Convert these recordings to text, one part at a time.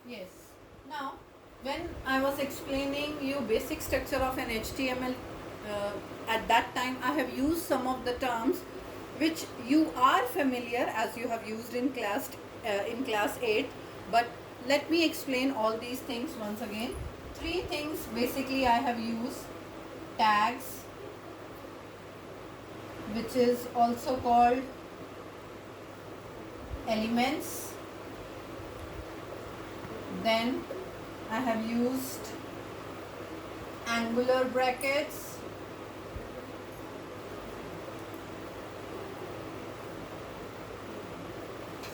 Yes. Now, when I was explaining you basic structure of an HTML, at that time I have used some of the terms which you are familiar as you have used in class 8. But let me explain all these things once again. Three things basically I have used: tags, which is also called elements. Then I have used angular brackets,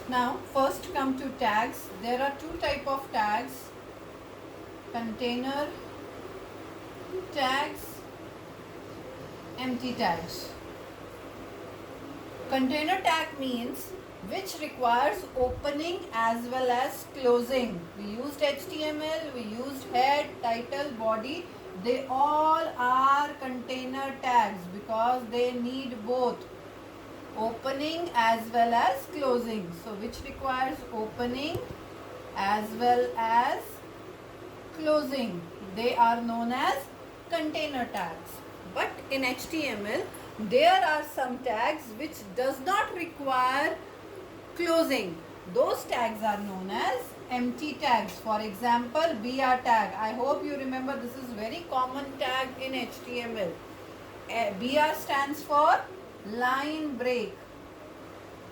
now first come to tags. There are two type of tags: container tags, empty tags. Container tag means which requires opening as well as closing. We used HTML, we used head, title, body. They all are container tags because they need both opening as well as closing. So which requires opening as well as closing, they are known as container tags. But in HTML there are some tags which does not require closing. Those tags are known as empty tags. For example, BR tag. I hope you remember, this is very common tag in HTML. BR stands for line break.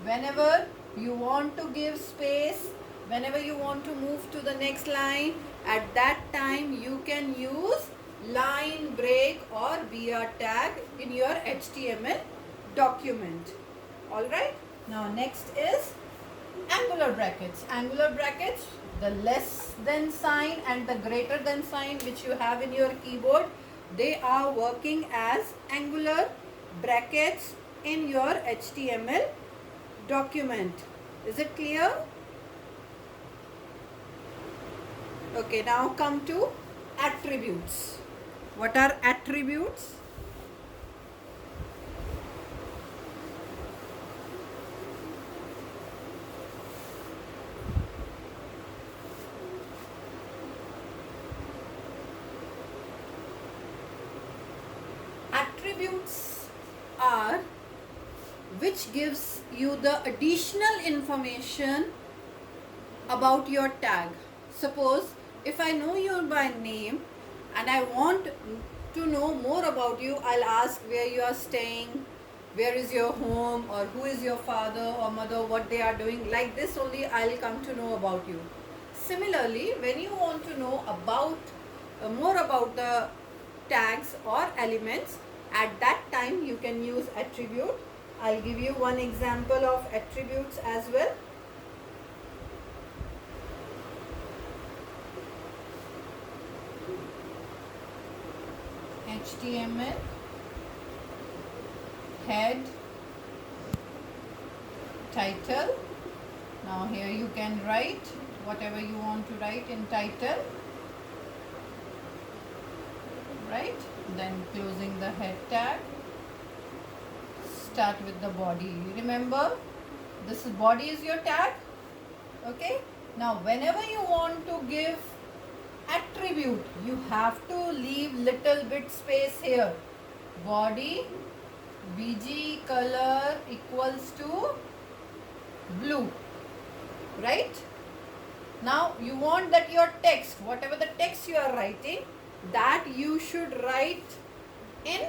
Whenever you want to give space, whenever you want to move to the next line, at that time you can use line break or BR tag in your HTML document. Alright, now next is angular brackets. Angular brackets, the less than sign and the greater than sign which you have in your keyboard, they are working as angular brackets in your HTML document. Is it clear? Okay, now come to attributes. What are attributes? Attributes are which gives you the additional information about your tag. Suppose if I know you by name and I want to know more about you, I'll ask where you are staying, where is your home, or who is your father or mother, what they are doing. Like this only I'll come to know about you. Similarly, when you want to know about more about the tags or elements, at that time you can use attribute. I'll give you one example of attributes as well. HTML head, title. Now here you can write whatever you want to write in title, right? Then closing the head tag. Start with the body. Remember, this body is your tag. Okay. Now whenever you want to give attribute, you have to leave little bit space here. Body BG color equals to blue, right? Now you want that your text, whatever the text you are writing, that you should write in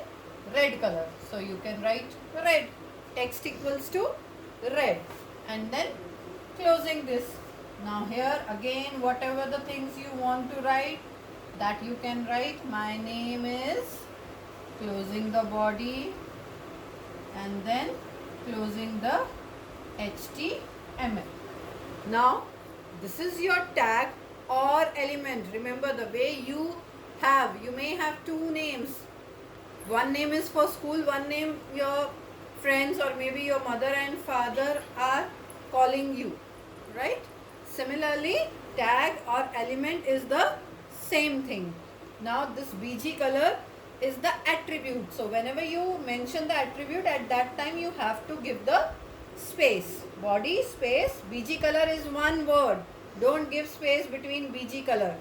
red color. So you can write red, text equals to red, and then closing this. Now here again, whatever the things you want to write, that you can write. My name is, closing the body, and then closing the HTML. Now this is your tag or element. Remember, the way you may have two names. One name is for school, one name your friends or maybe your mother and father are calling you, right? Similarly, tag or element is the same thing. Now this BG color is the attribute. So whenever you mention the attribute, at that time you have to give the space. Body space, BG color is one word. Don't give space between BG color.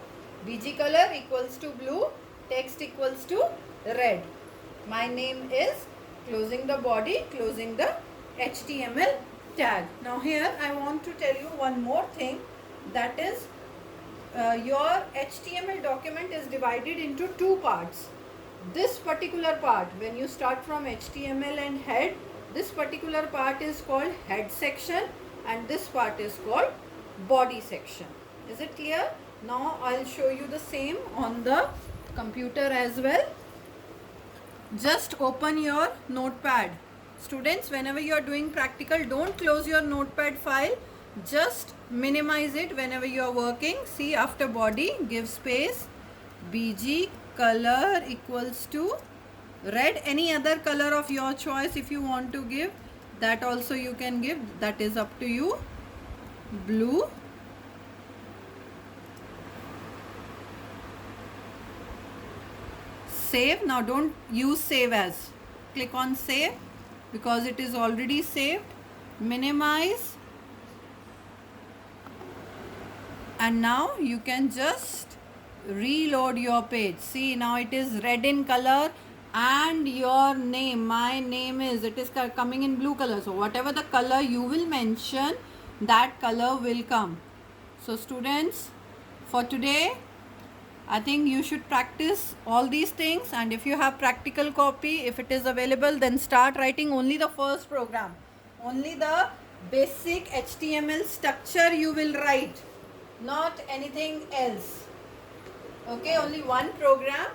BG color equals to blue, text equals to red. My name is, closing the body, closing the HTML tag. Now here I want to tell you one more thing, that is your HTML document is divided into two parts. This particular part, when you start from HTML and head, this particular part is called head section and this part is called body section. Is it clear? Now I'll show you the same on the computer as well. Just open your notepad. Students, whenever you are doing practical, don't close your notepad file. Just minimize it whenever you are working. See, after body, give space. BG color equals to red. Any other color of your choice if you want to give, that also you can give. That is up to you. Blue. Save. Now don't use save as. Click on save because it is already saved. Minimize. And now you can just reload your page. See, now it is red in color and your name, my name is, it is coming in blue color. So whatever the color you will mention, that color will come. So students, for today, I think you should practice all these things, and if you have practical copy, if it is available, then start writing only the first program. Only the basic HTML structure you will write, not anything else. Okay, only one program.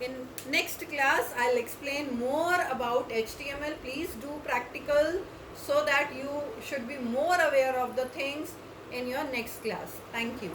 In next class, I'll explain more about HTML. Please do practical so that you should be more aware of the things in your next class. Thank you.